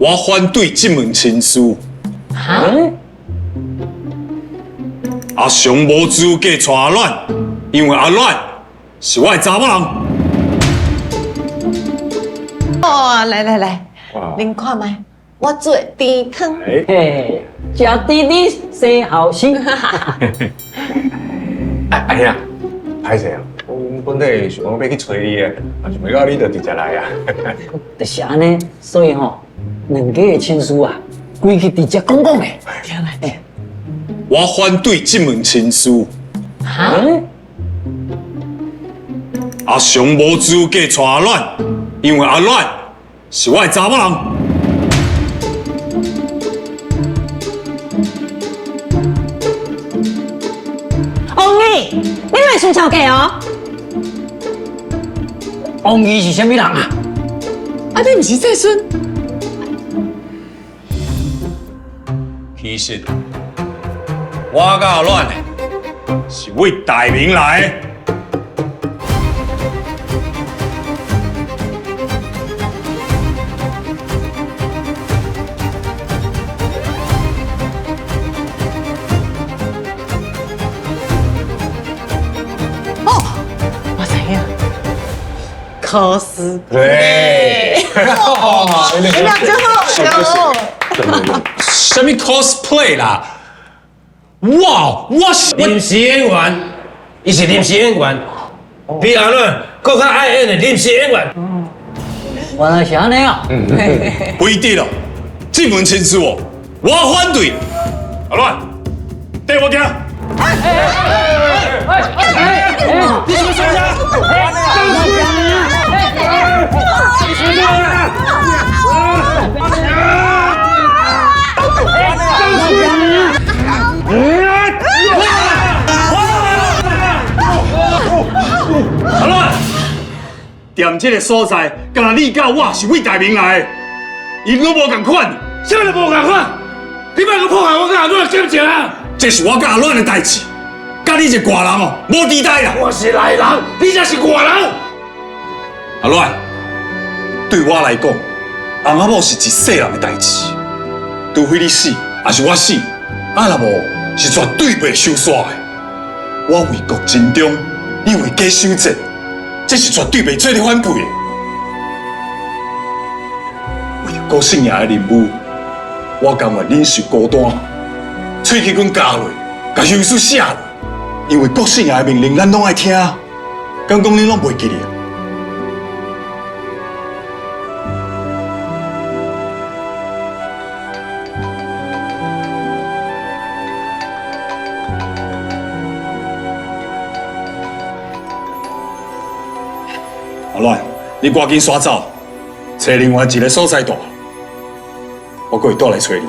我反对这门亲事。哈？阿雄无资格娶阿卵，因为阿卵是我的查某人。哦，来，您看麦，我做甜汤。嘿，食甜甜生后生。哎呀，歹势啊！我本来想要去找你的，啊，想要到你就直接来啊。就是安尼，所以吼，两家的亲事啊，规矩直接讲的。我反对这门亲事。哈？阿雄无资格娶阿卵，因为阿卵是我的查某人。王姨，你莫想吵架哦。王姨是啥物人啊？啊，你唔是这孙？其实我甲阿卵是为大明来的。我知影，考试。对，你俩真好笑。什么 cosplay 啦？我是临时演员，伊是临时演员，比阿伦更较爱演的临时演员。原来是安尼啊！不一定哦。这门亲事哦，我反对。阿卵，带我行。你什么想法？阿卵，店这个所在，敢你甲我是为大明来的，因拢无共款。啥都无共款，你莫去破坏我甲阿伦的感情啊！这是我甲阿卵的代志，甲你一个外人哦，无地带啦。我是内人，你才是外人。阿卵，对我来讲，翁仔某是一世人的代志，除非你死，还是我死，啊若无是绝对袂收煞的。我为国尽忠，你为家守节，这是绝对袂做咧反背的。为着郭姓爷的任务，我甘愿忍受孤单，喙齿阮夹落，甲休书写落，因为郭姓爷的命令咱拢爱听，敢讲你拢袂记哩？阿卵，你赶紧刷走，找另外一个所在住，我过会倒来找你。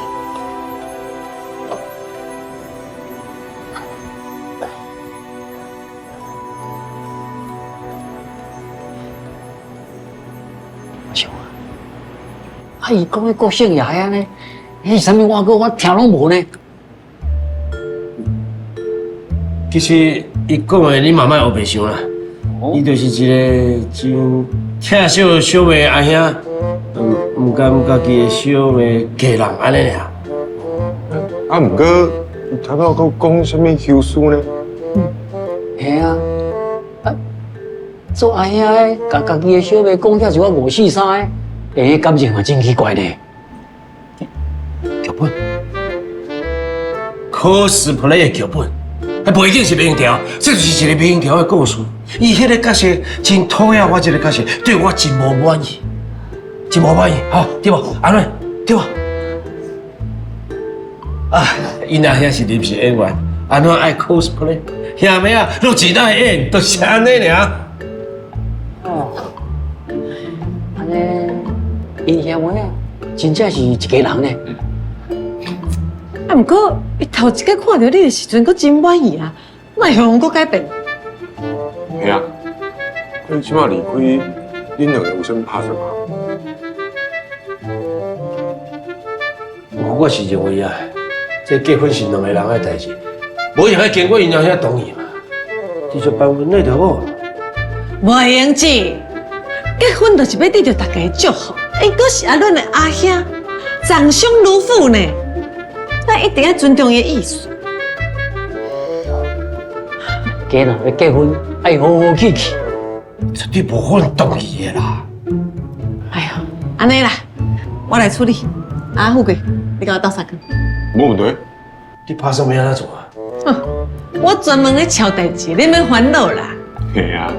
啊，伊讲迄个姓爷啊呢，迄啥物我听拢无呢。其实伊讲的你慢慢学袂上啦，伊就是一个真疼惜小妹阿兄，唔甘家己的小妹嫁人安尼尔。啊，毋过头头佮讲什么休书呢？嘿啊，啊，做阿兄的，甲家己的小妹讲遐一寡五四三的，诶，感情嘛真奇怪呢。剧本cosplay 的剧本，背景是明条，这就是一个明条的故事。伊迄个角色真讨厌我这个角色，对我真无满意，真无满意，好对无？安瑞对无？啊，伊那遐是临时演员，安怎爱 cosplay？兄妹啊，拢钱爱演，就是安尼尔。哦，安尼，因兄妹啊，真正是一家人呢。啊，不过伊头一个看到你的时阵，佫真满意啊，哪会佫改变？系啊，你即马离开，恁两个有啥物拍算吗？我是认为啊，这结婚是两个人的代志，无应该经过因娘遐同意嘛。继续办婚礼就好。袂用子，结婚就是要得到大家的祝福。伊佫是阿伦的阿兄，长兄如父呢，咱一定要尊重伊的意思。家若要结婚，爱好好气气。绝对无可能同意的啦。哎呀，安尼啦，我来处理。啊，富贵，你给我倒3根。没问题。你拍算要安怎做啊？哼，我专门咧瞧代志，你免烦恼啦。嘿啊。